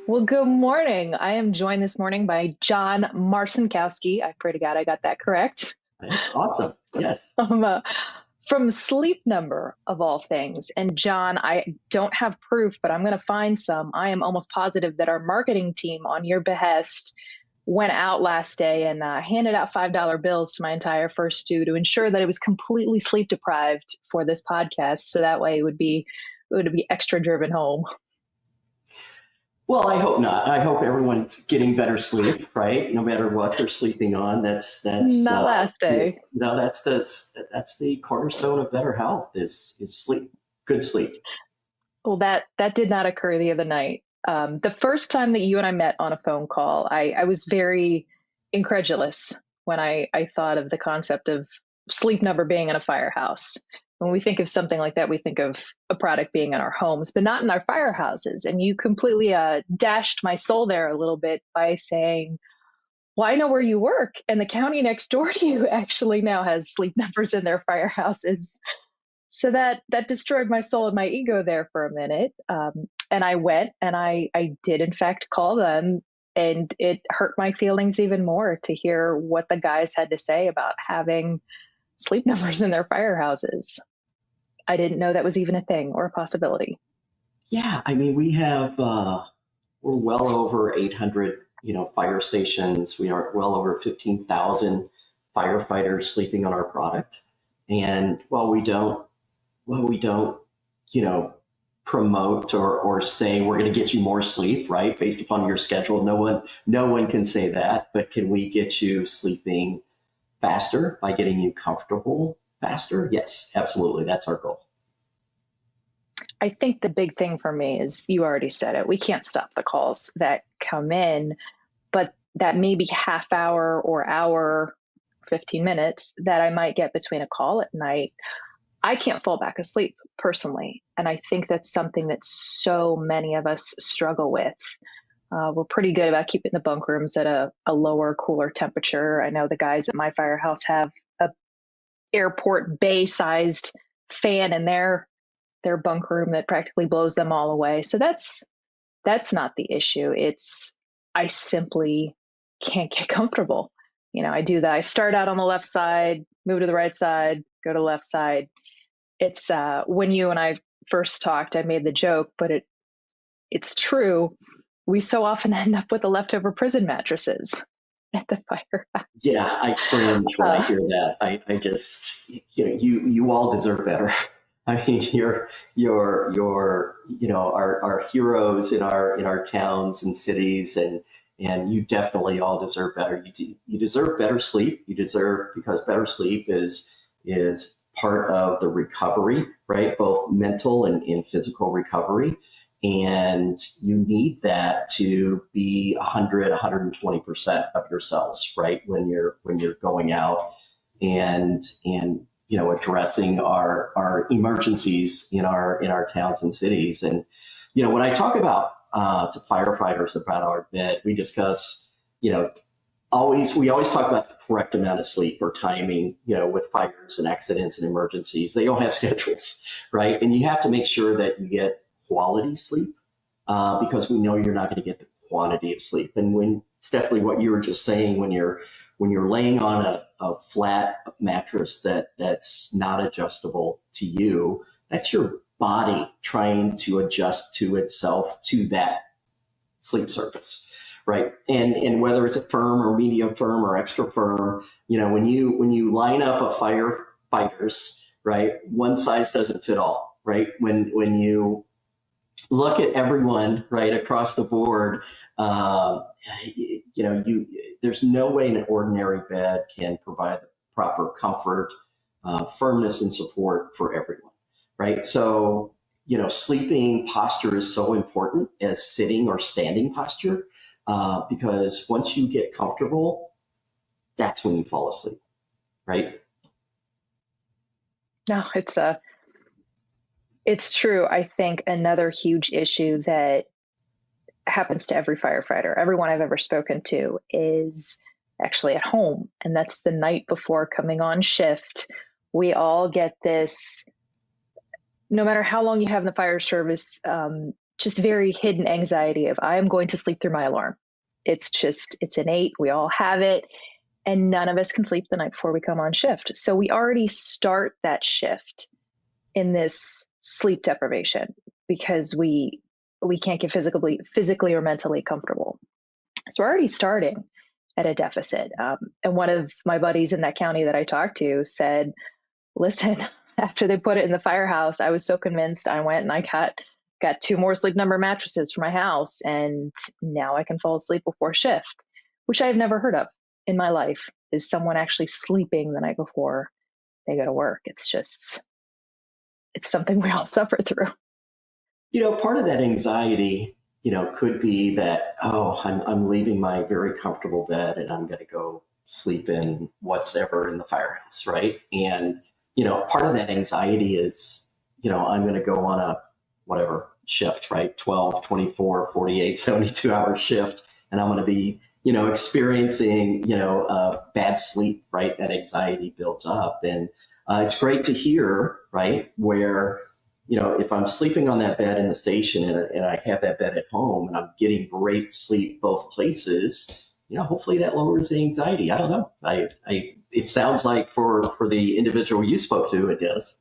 Well, good morning. I am joined this morning by John Marcinkowski. I pray to God I got that correct. That's awesome. Yes. Um, uh, from Sleep Number, of all things. And John, I don't have proof, but I'm going to find some. I am almost positive that our marketing team, on your behest, went out last day and handed out $5 bills to my entire first stew to ensure that it was completely sleep deprived for this podcast. So that way it would be extra driven home. Well, I hope not. I hope everyone's getting better sleep, right? No matter what they're sleeping on. Not last day. That's the cornerstone of better health is sleep, good sleep. Well, that did not occur the other night. The first time that you and I met on a phone call, I was very incredulous when I thought of the concept of Sleep Number being in a firehouse. When we think of something like that, we think of a product being in our homes, but not in our firehouses. And you completely dashed my soul there a little bit by saying, well, I know where you work, and the county next door to you actually now has Sleep Numbers in their firehouses. So that destroyed my soul and my ego there for a minute. And I went and I did in fact call them, and it hurt my feelings even more to hear what the guys had to say about having Sleep Numbers in their firehouses. I didn't know that was even a thing or a possibility. Yeah, I mean, we're well over 800, fire stations. We are well over 15,000 firefighters sleeping on our product. And while we don't, promote or say we're going to get you more sleep, right? Based upon your schedule. No one can say that, but can we get you sleeping faster by getting you comfortable faster? Yes, absolutely. That's our goal. I think the big thing for me is you already said it. We can't stop the calls that come in, but that maybe half hour or hour, 15 minutes that I might get between a call at night, I can't fall back asleep personally. And I think that's something that so many of us struggle with. We're pretty good about keeping the bunk rooms at a lower, cooler temperature. I know the guys at my firehouse have a airport bay sized fan in their bunk room that practically blows them all away. So that's not the issue. It's I simply can't get comfortable. I do that. I start out on the left side, move to the right side, go to the left side. It's when you and I first talked, I made the joke, but it's true. We so often end up with the leftover prison mattresses at the firehouse. Yeah, I cringe when I hear that. I just, you all deserve better. I mean, our heroes in our towns and cities, and you definitely all deserve better. You deserve better sleep. Because better sleep is part of the recovery, right? Both mental and physical recovery. And you need that to be 120% of yourselves, right? When you're going out and addressing our emergencies in our towns and cities. And when I talk about to firefighters about our bit, we discuss we always talk about the correct amount of sleep or timing, with fires and accidents and emergencies. They all have schedules, right? And you have to make sure that you get quality sleep, because we know you're not going to get the quantity of sleep. And when Stephanie, what you were just saying, when you're laying on a flat mattress that's not adjustable to you, that's your body trying to adjust to itself to that sleep surface, right? And whether it's a firm or medium firm or extra firm, when you line up a firefighters, right, one size doesn't fit all, right? When you look at everyone right across the board, there's no way an ordinary bed can provide the proper comfort, firmness, and support for everyone, right? So, sleeping posture is so important as sitting or standing posture, because once you get comfortable, that's when you fall asleep, right? No, it's true. I think another huge issue that happens to every firefighter, everyone I've ever spoken to, is actually at home. And that's the night before coming on shift. We all get this no matter how long you have in the fire service, just very hidden anxiety of I am going to sleep through my alarm. It's innate. We all have it. And none of us can sleep the night before we come on shift. So we already start that shift in this sleep deprivation because we can't get physically or mentally comfortable. So we're already starting at a deficit. And one of my buddies in that county that I talked to said, listen, after they put it in the firehouse, I was so convinced. I went and I got 2 more Sleep Number mattresses for my house, and now I can fall asleep before shift, which I've never heard of in my life, is someone actually sleeping the night before they go to work. It's something we all suffer through. Part of that anxiety, could be that, oh, I'm leaving my very comfortable bed and I'm going to go sleep in whatever in the firehouse, right? And, part of that anxiety is, I'm going to go on a whatever shift, right? 12, 24, 48, 72 hour shift. And I'm going to be, experiencing, bad sleep, right? That anxiety builds up. And it's great to hear, right? Where, if I'm sleeping on that bed in the station and I have that bed at home and I'm getting great sleep both places, hopefully that lowers the anxiety. I don't know. It sounds like for the individual you spoke to, it does.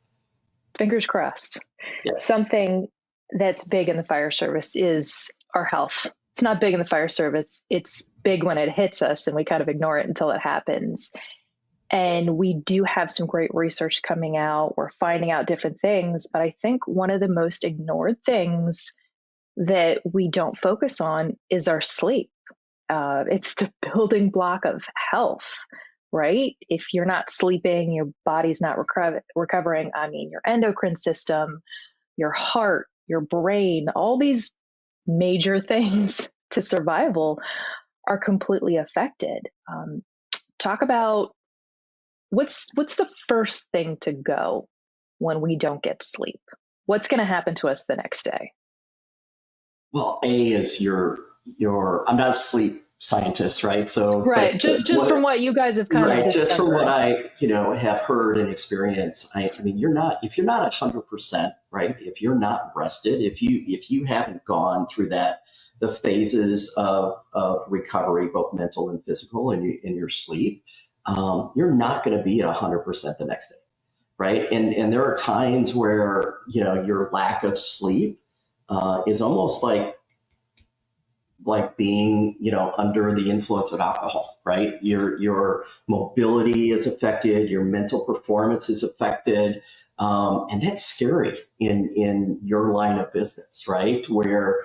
Fingers crossed. Yeah. Something that's big in the fire service is our health. It's not big in the fire service. It's big when it hits us and we kind of ignore it until it happens. And we do have some great research coming out. We're finding out different things. But I think one of the most ignored things that we don't focus on is our sleep. It's the building block of health, right? If you're not sleeping, your body's not recovering. I mean, your endocrine system, your heart, your brain, all these major things to survival are completely affected. Talk about what's the first thing to go when we don't get sleep? What's going to happen to us the next day? Well, A is your I'm not a sleep scientist, right? So right, just from what you guys have kind of discovered. Just from what I have heard and experienced, I mean, if you're not 100%, right? If you're not rested, if you haven't gone through the phases of recovery, both mental and physical, in your sleep, you're not going to be at 100% the next day, right? And there are times where your lack of sleep is almost like being under the influence of alcohol, right? Your mobility is affected, your mental performance is affected, and that's scary in your line of business, right? Where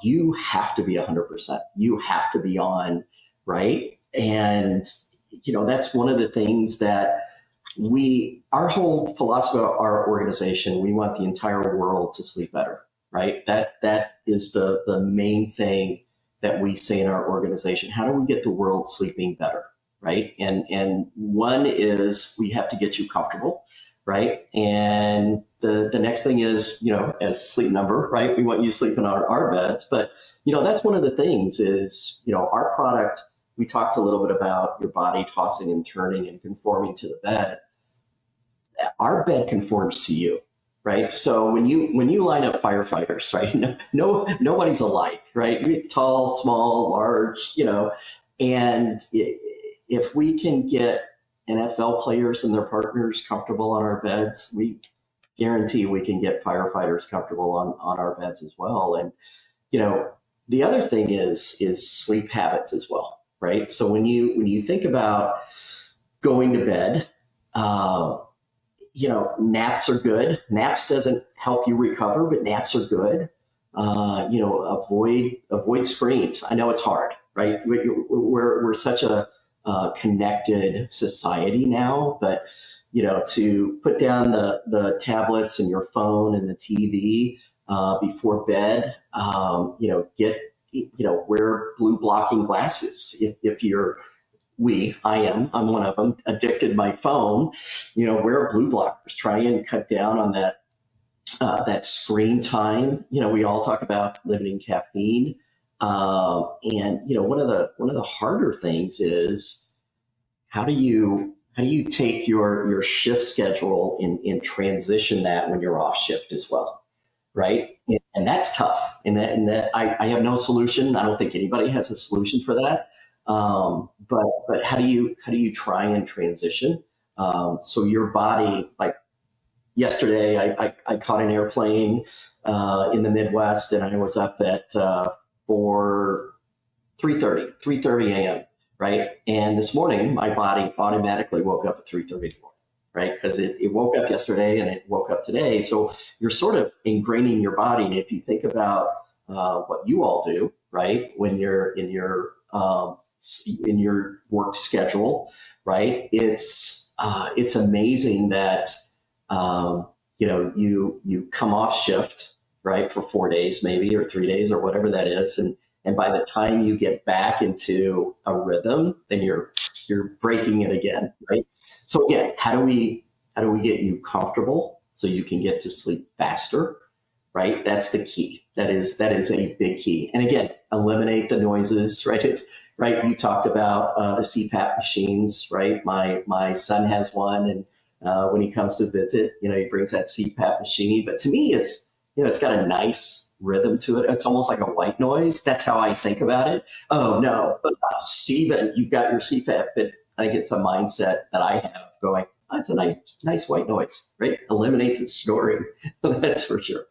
you have to be 100%, you have to be on, right? And that's one of the things that our whole philosophy of our organization, we want the entire world to sleep better, right? That is the main thing that we say in our organization. How do we get the world sleeping better, right? And one is we have to get you comfortable, right? And the next thing is, as Sleep Number, right? We want you sleeping on our beds. But, that's one of the things is, our product, we talked a little bit about your body tossing and turning and conforming to the bed. Our bed conforms to you, right? So when you line up firefighters, right? Nobody's alike, right? Tall, small, large, and if we can get NFL players and their partners comfortable on our beds, we guarantee we can get firefighters comfortable on our beds as well. And, the other thing is sleep habits as well, right? So when you think about going to bed, naps are good. Naps doesn't help you recover, but naps are good. Avoid screens. I know it's hard, right? We're such a connected society now, but to put down the tablets and your phone and the TV before bed, wear blue blocking glasses if you're I'm one of them, addicted to my phone, wear blue blockers, try and cut down on that screen time. We all talk about limiting caffeine. And one of the harder things is how do you you take your shift schedule and transition that when you're off shift as well, right? And that's tough. And that I have no solution. I don't think anybody has a solution for that. But how do you try and transition so your body, like yesterday, I caught an airplane in the Midwest, and I was up at 4 3:30 a.m. Right, and this morning my body automatically woke up at 3:30 in the morning, right? Because it woke up yesterday and it woke up today. So you're sort of ingraining your body. And if you think about what you all do, right, when you're in your work schedule, right, it's amazing that you come off shift, right, for 4 days maybe, or 3 days, or whatever that is, and by the time you get back into a rhythm, then you're breaking it again, right? So again, how do we get you comfortable so you can get to sleep faster, right? That's the key. That is a big key. And again, eliminate the noises, right? It's right. You talked about the CPAP machines, right? My son has one, and when he comes to visit, he brings that CPAP machine. But to me, it's got a nice rhythm to it. It's almost like a white noise. That's how I think about it. Oh no, Stephen, you've got your CPAP. But I think it's a mindset that I have going, oh, it's a nice white noise, right? Eliminates its snoring. That's for sure.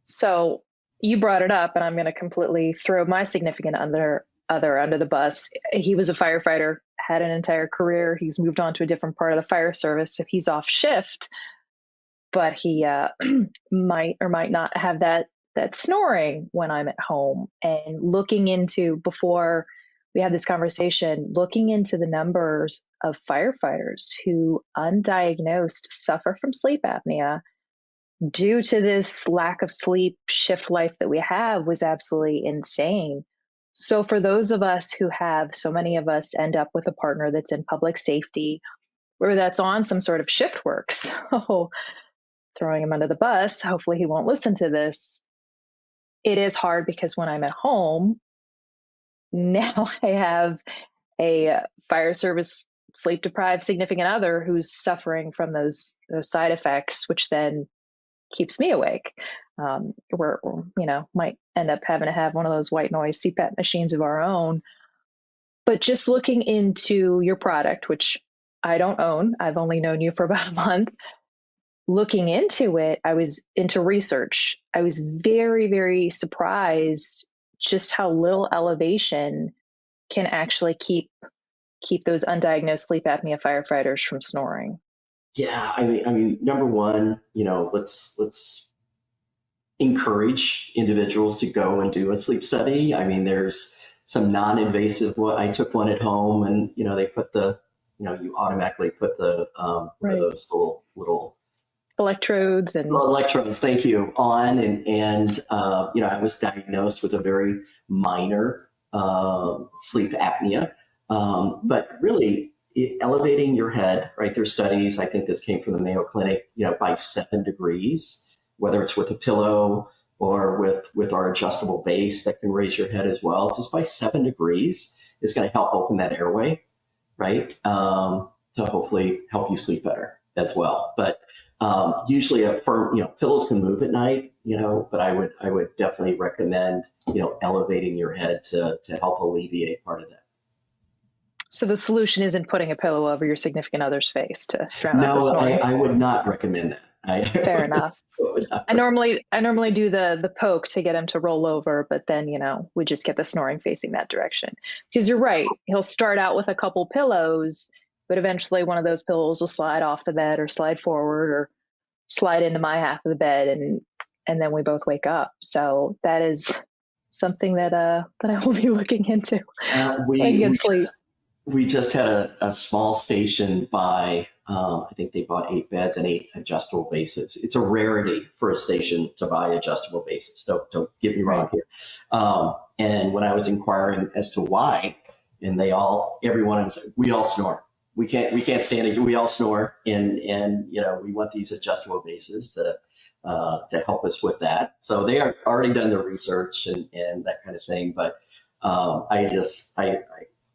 So you brought it up, and I'm going to completely throw my significant other under the bus. He was a firefighter, had an entire career. He's moved on to a different part of the fire service. If he's off shift, but he might or might not have that snoring when I'm at home. And looking into, before we had this conversation, looking into the numbers of firefighters who undiagnosed suffer from sleep apnea due to this lack of sleep shift life that we have was absolutely insane. So for those of us who have, so many of us end up with a partner that's in public safety, or that's on some sort of shift work. So throwing him under the bus, hopefully he won't listen to this. It is hard because when I'm at home, now I have a fire service sleep deprived significant other who's suffering from those side effects, which then keeps me awake. We're might end up having to have one of those white noise CPAP machines of our own. But just looking into your product, which I don't own, I've only known you for about a month. Looking into it, I was into research. I was very, very surprised just how little elevation can actually keep those undiagnosed sleep apnea firefighters from snoring. Yeah, I mean, number one, let's encourage individuals to go and do a sleep study. I mean, there's some non-invasive. I took one at home, and they put you automatically put the Right. those little Electrodes and electrodes. Thank you. On and I was diagnosed with a very minor sleep apnea, but really elevating your head. Right, there's studies. I think this came from the Mayo Clinic. By 7 degrees, whether it's with a pillow or with our adjustable base that can raise your head as well, just by 7 degrees is going to help open that airway, right? To hopefully help you sleep better as well. But usually a firm, pillows can move at night, but I would definitely recommend, elevating your head to help alleviate part of that. So the solution isn't putting a pillow over your significant other's face to drown out the No, snoring. I would not recommend that. Fair enough. I normally do the poke to get him to roll over, but then, we just get the snoring facing that direction. Because you're right. He'll start out with a couple pillows, but eventually one of those pillows will slide off the bed or slide forward or slide into my half of the bed, and then we both wake up. So that is something that I will be looking into. We just had a small station buy. I think they bought 8 beds and 8 adjustable bases. It's a rarity for a station to buy adjustable bases. Don't get me wrong here. And when I was inquiring as to why, and everyone was like, we all snore. We can't stand it. We all snore, and we want these adjustable bases to help us with that. So they are already done their research and that kind of thing. But I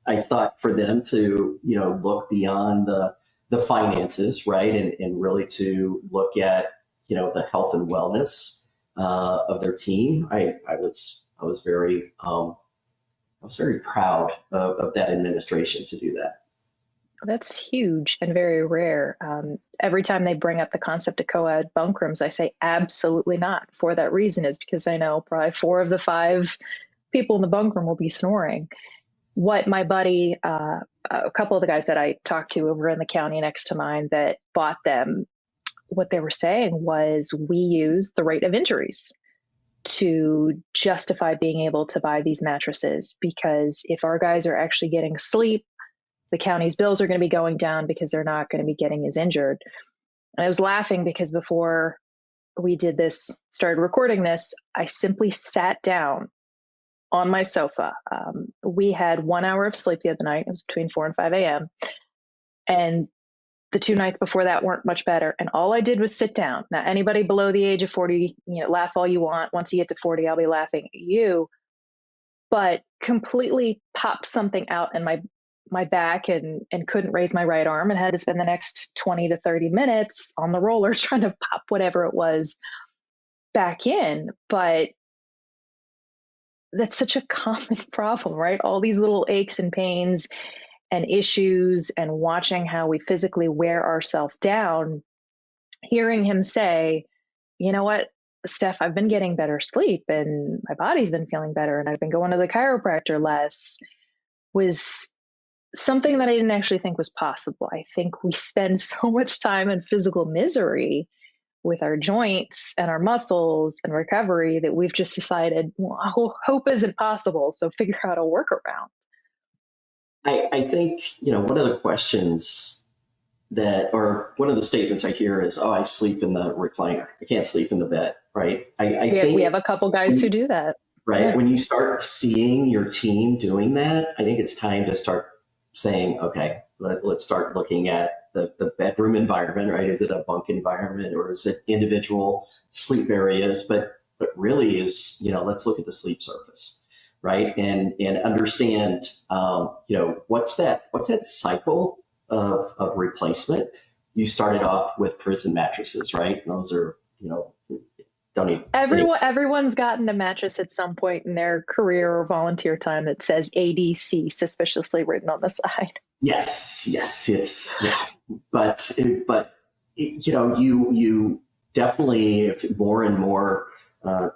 I thought for them to, look beyond the finances, right, and really to look at, the health and wellness of their team. I was very proud of that administration to do that. That's huge and very rare. Every time they bring up the concept of co-ed bunk rooms, I say absolutely not. For that reason is because I know probably 4 of the 5 people in the bunk room will be snoring. What my buddy, a couple of the guys that I talked to over in the county next to mine that bought them, what they were saying was we use the rate of injuries to justify being able to buy these mattresses, because if our guys are actually getting sleep, the county's bills are going to be going down because they're not going to be getting as injured. And I was laughing because before we did this, started recording this, I simply sat down on my sofa. We had 1 hour of sleep the other night. It was between 4 and 5 a.m. And the 2 nights before that weren't much better. And all I did was sit down. Now, anybody below the age of 40, laugh all you want. Once you get to 40, I'll be laughing at you. But completely popped something out in my back and couldn't raise my right arm and had to spend the next 20 to 30 minutes on the roller trying to pop whatever it was back in. But that's such a common problem, right? All these little aches and pains and issues, and watching how we physically wear ourselves down. Hearing him say, you know what, Steph, I've been getting better sleep and my body's been feeling better and I've been going to the chiropractor less, was something that I didn't actually think was possible. I think we spend so much time in physical misery with our joints and our muscles and recovery that we've just decided, well, hope isn't possible, so figure out a workaround. I think, one of the questions or one of the statements I hear is, oh, I sleep in the recliner. I can't sleep in the bed, right? I think we have a couple guys who do that. Right. Yeah. When you start seeing your team doing that, I think it's time to start saying, okay, let's start looking at the bedroom environment, right? Is it a bunk environment or is it individual sleep areas? But really is, let's look at the sleep surface, right? And understand, what's that cycle of replacement? You started off with prison mattresses, right? Those are, don't even. Everyone's gotten a mattress at some point in their career or volunteer time that says ADC suspiciously written on the side. Yes, it's but you definitely, if more and more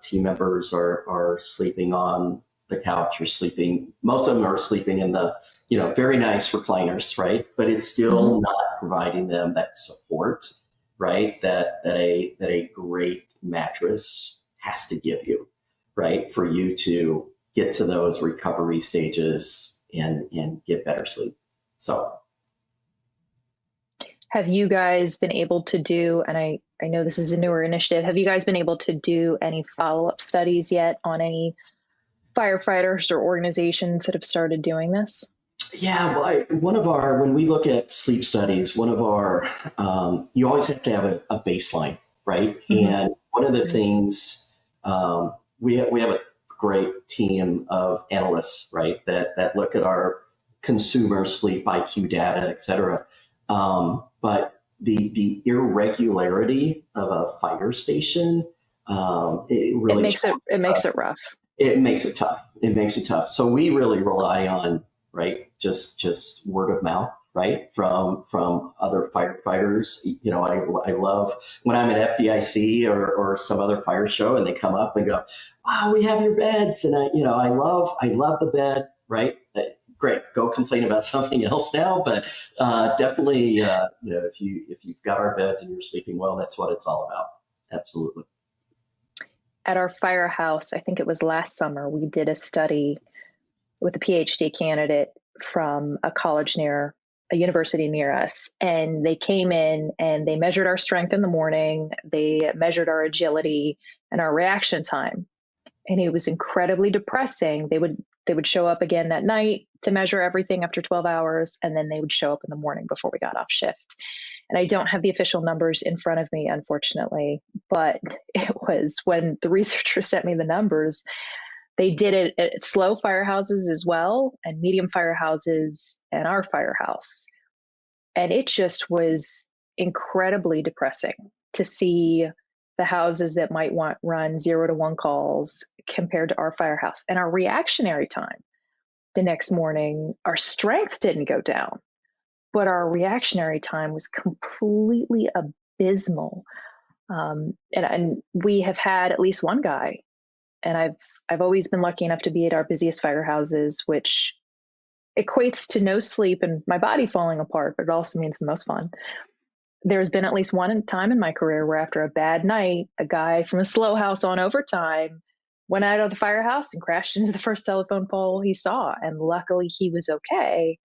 team members are sleeping on the couch or sleeping, most of them are sleeping in the very nice recliners, right? But it's still not providing them that support, right? That a great mattress has to give you, right? For you to get to those recovery stages and get better sleep. So have you guys been able to do, and I know this is a newer initiative, have you guys been able to do any follow-up studies yet on any firefighters or organizations that have started doing this? Yeah, well, when we look at sleep studies, you always have to have a baseline, right? Mm-hmm. And one of the things, we have a great team of analysts, right, that look at our consumer sleep IQ data, et cetera. But the irregularity of a fire station, it makes it rough. It makes it tough. It makes it tough. So we really rely on, right, just word of mouth, right, from other firefighters. I love when I'm at FDIC or some other fire show and they come up and go, wow, we have your beds. And I love the bed, right? Great. Go complain about something else now. But definitely, if you've got our beds and you're sleeping well, that's what it's all about. Absolutely. At our firehouse, I think it was last summer, we did a study with a PhD candidate from a university near us. And they came in and they measured our strength in the morning. They measured our agility and our reaction time. And it was incredibly depressing. They would show up again that night to measure everything after 12 hours. And then they would show up in the morning before we got off shift. And I don't have the official numbers in front of me, unfortunately, but it was when the researcher sent me the numbers, They did it at slow firehouses as well, and medium firehouses and our firehouse. And it just was incredibly depressing to see the houses that might want run 0 to 1 calls compared to our firehouse. And our reactionary time the next morning, our strength didn't go down, but our reactionary time was completely abysmal. And we have had at least one guy, and I've always been lucky enough to be at our busiest firehouses, which equates to no sleep and my body falling apart, but it also means the most fun. There's been at least one time in my career where after a bad night, a guy from a slow house on overtime went out of the firehouse and crashed into the first telephone pole he saw. And luckily he was okay.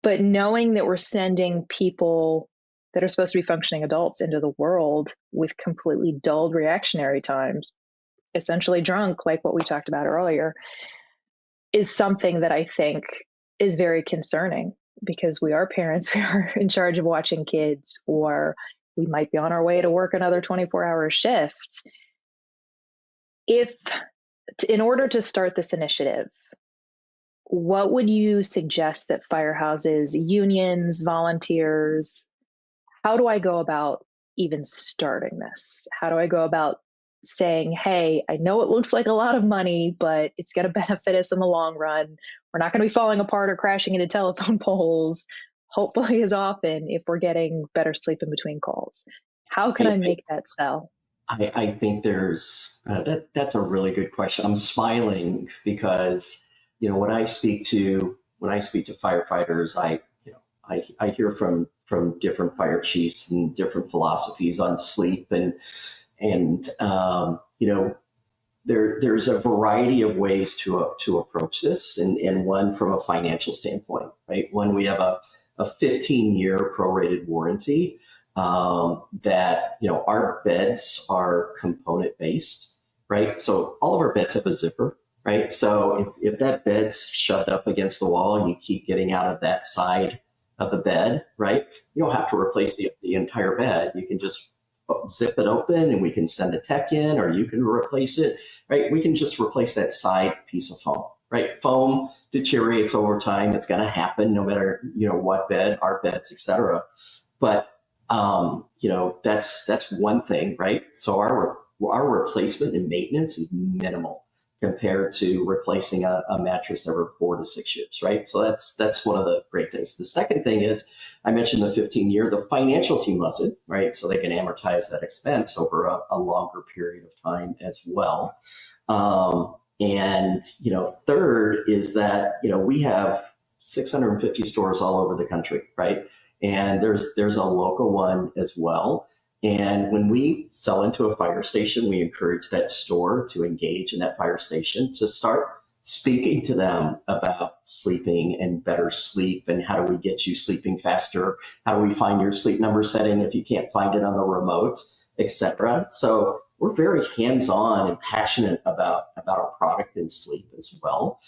But knowing that we're sending people that are supposed to be functioning adults into the world with completely dulled reactionary times, essentially drunk, like what we talked about earlier, is something that I think is very concerning, because we are parents, we are in charge of watching kids, or we might be on our way to work another 24-hour shift. In order to start this initiative, what would you suggest that firehouses, unions, volunteers, how do I go about even starting this? How do I go about saying, hey, I know it looks like a lot of money, but it's going to benefit us in the long run. We're not going to be falling apart or crashing into telephone poles, hopefully as often, if we're getting better sleep in between calls. How can I make that sell? I think there's that's a really good question. I'm smiling because when I speak to firefighters, I hear from different fire chiefs and different philosophies on sleep, and there's a variety of ways to approach this, and one from a financial standpoint, right? One, we have a 15-year prorated warranty. That our beds are component based, right? So all of our beds have a zipper, right? So if that bed's shoved up against the wall and you keep getting out of that side of the bed, right? You don't have to replace the entire bed. You can just zip it open and we can send a tech in, or you can replace it, right? We can just replace that side piece of foam, right? Foam deteriorates over time. It's going to happen no matter, what bed, our beds, etc. But that's one thing, right? So our replacement and maintenance is minimal compared to replacing a mattress every 4 to 6 years, right? So that's one of the great things. The second thing is, I mentioned the 15-year. The financial team loves it, right? So they can amortize that expense over a longer period of time as well. And third is that we have 650 stores all over the country, right? And there's a local one as well. And when we sell into a fire station, we encourage that store to engage in that fire station, to start speaking to them about sleeping and better sleep, and how do we get you sleeping faster? How do we find your sleep number setting if you can't find it on the remote, etc. So we're very hands-on and passionate about our product and sleep as well.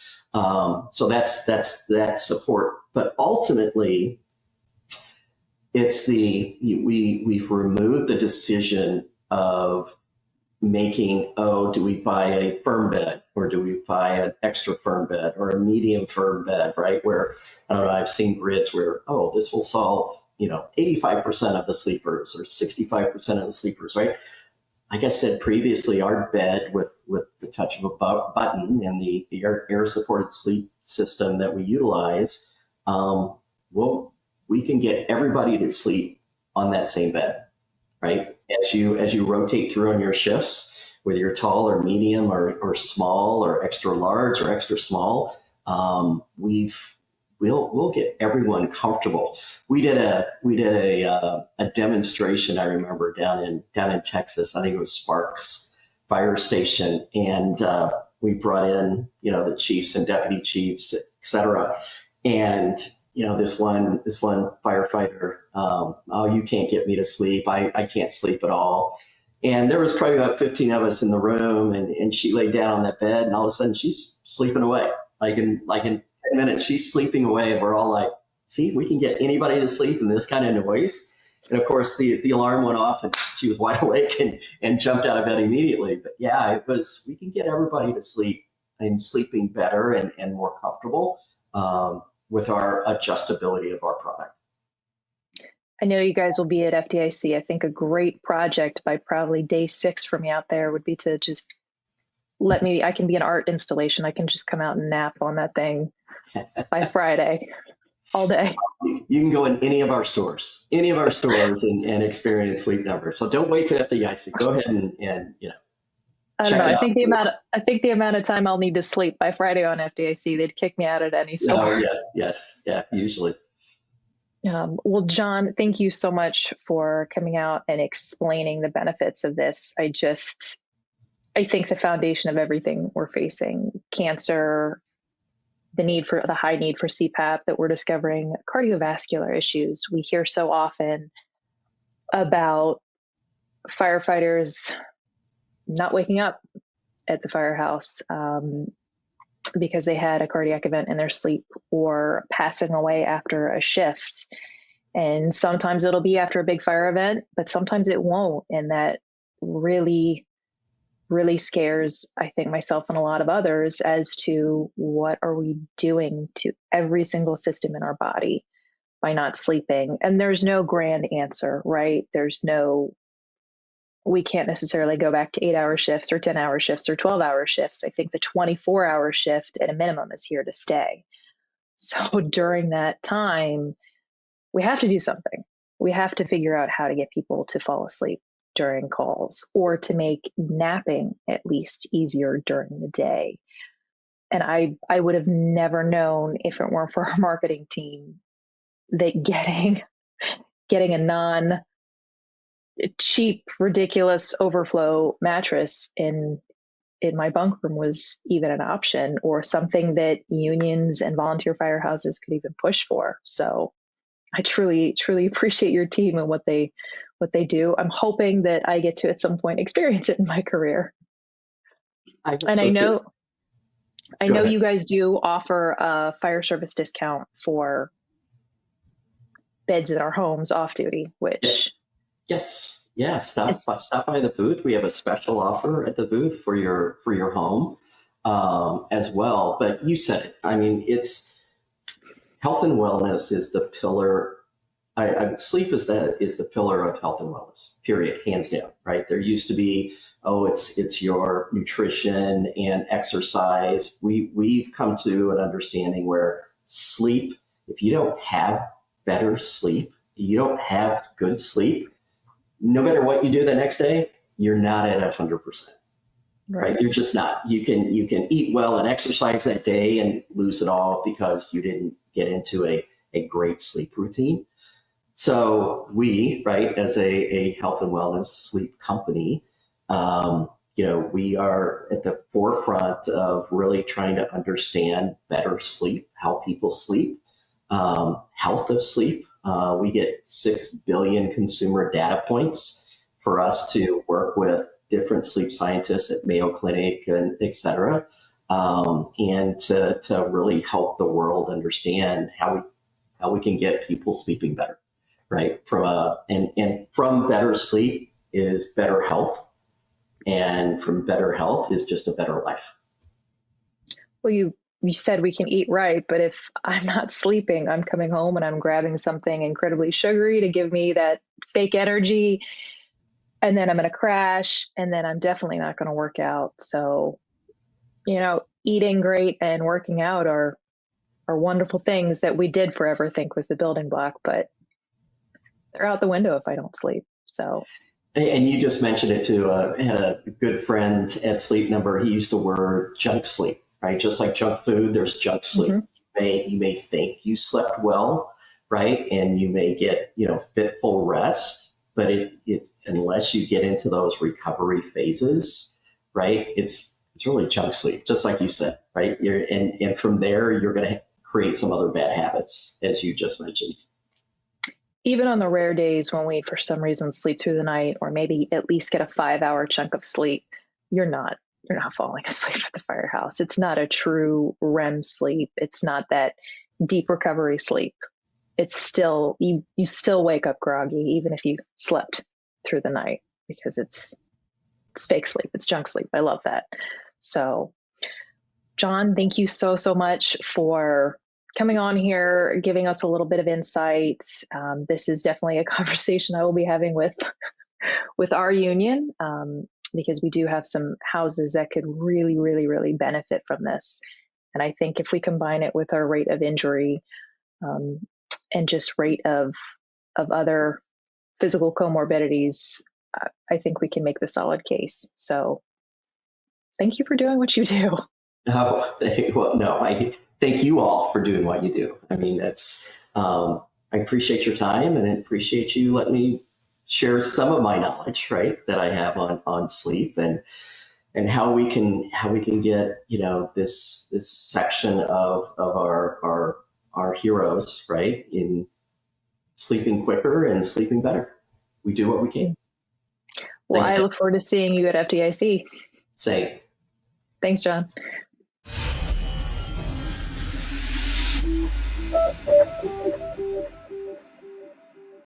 So that's that support. But ultimately, it's we've removed the decision of making, do we buy a firm bed, or do we buy an extra firm bed or a medium firm bed, right? Where, I don't know, I've seen grids where, this will solve, 85% of the sleepers or 65% of the sleepers, right? Like I said previously, our bed with the touch of a button and the air supported sleep system that we utilize, we can get everybody to sleep on that same bed, right? As you rotate through on your shifts, whether you're tall or medium or small or extra large or extra small, we'll get everyone comfortable. We did a demonstration, I remember, down in Texas. I think it was Sparks Fire Station, and we brought in the chiefs and deputy chiefs, et cetera, and this one firefighter, you can't get me to sleep. I can't sleep at all. And there was probably about 15 of us in the room, and she laid down on that bed, and all of a sudden she's sleeping away. Like in 10 minutes, she's sleeping away, and we're all like, see, we can get anybody to sleep in this kind of noise. And of course the alarm went off and she was wide awake and jumped out of bed immediately. But yeah, we can get everybody to sleep in sleeping better and more comfortable with our adjustability of our product. I know you guys will be at FDIC. I think a great project by probably day 6 for me out there would be to just I can be an art installation. I can just come out and nap on that thing by Friday all day. You can go in any of our stores and experience Sleep Number. So don't wait to FDIC. Go ahead and I don't know. I think the amount of time I'll need to sleep by Friday on FDIC, they'd kick me out at any store. Oh, yeah, yes, yeah, usually. Well, John, thank you so much for coming out and explaining the benefits of this. I think the foundation of everything we're facing, cancer, the high need for CPAP that we're discovering, cardiovascular issues. We hear so often about firefighters not waking up at the firehouse because they had a cardiac event in their sleep, or passing away after a shift. And sometimes it'll be after a big fire event, but sometimes it won't. And that really, really scares, I think, myself and a lot of others as to what are we doing to every single system in our body by not sleeping. And there's no grand answer, right? We can't necessarily go back to 8-hour shifts or 10-hour shifts or 12-hour shifts. I think the 24-hour shift at a minimum is here to stay. So during that time, we have to do something. We have to figure out how to get people to fall asleep during calls, or to make napping at least easier during the day. And I would have never known, if it weren't for our marketing team, that getting a non-cheap, ridiculous overflow mattress in my bunk room was even an option, or something that unions and volunteer firehouses could even push for. So I truly, truly appreciate your team and what they do. I'm hoping that I get to at some point experience it in my career. I know you guys do offer a fire service discount for beds in our homes off duty, which yes. Yeah, stop by the booth. We have a special offer at the booth for your home as well. But you said it. I mean, it's health and wellness is the pillar. Sleep is the pillar of health and wellness. Period, hands down. Right? There used to be, it's your nutrition and exercise. We've come to an understanding where sleep, if you don't have better sleep, you don't have good sleep, no matter what you do the next day, you're not at 100%. Right? You're just not. You can eat well and exercise that day and lose it all because you didn't get into a great sleep routine. So we, right, as a health and wellness sleep company, we are at the forefront of really trying to understand better sleep, how people sleep, health of sleep. We get 6 billion consumer data points for us to work with different sleep scientists at Mayo Clinic and et cetera, and to really help the world understand how we can get people sleeping better, right? From better sleep is better health, and from better health is just a better life. Well, you said we can eat right, but if I'm not sleeping, I'm coming home and I'm grabbing something incredibly sugary to give me that fake energy, and then I'm going to crash, and then I'm definitely not going to work out. So, eating great and working out are wonderful things that we did forever think was the building block, but they're out the window if I don't sleep. So. And you just mentioned it too. I had a good friend at Sleep Number. He used the word junk sleep, right? Just like junk food, there's junk sleep. Mm-hmm. You may think you slept well, right? And you may get, fitful rest, but it's unless you get into those recovery phases, right? It's really junk sleep, just like you said, right? And from there, you're going to create some other bad habits, as you just mentioned. Even on the rare days when we, for some reason, sleep through the night, or maybe at least get a 5-hour chunk of sleep, you're not falling asleep at the firehouse. It's not a true REM sleep. It's not that deep recovery sleep. It's still, you still wake up groggy, even if you slept through the night, because it's fake sleep. It's junk sleep. I love that. So, John, thank you so, so much for coming on here, giving us a little bit of insight. This is definitely a conversation I will be having with our union, because we do have some houses that could really, really, really benefit from this. And I think if we combine it with our rate of injury, and just rate of other physical comorbidities, I think we can make the solid case. So thank you for doing what you do. Oh, well, no, I thank you all for doing what you do. I mean, that's, I appreciate your time, and I appreciate you letting me share some of my knowledge, right, that I have on sleep, and how we can get, this section of our heroes, right, in sleeping quicker and sleeping better. We do what we can. Well, Thanks, I look forward to seeing you at FDIC. Same. Thanks, John.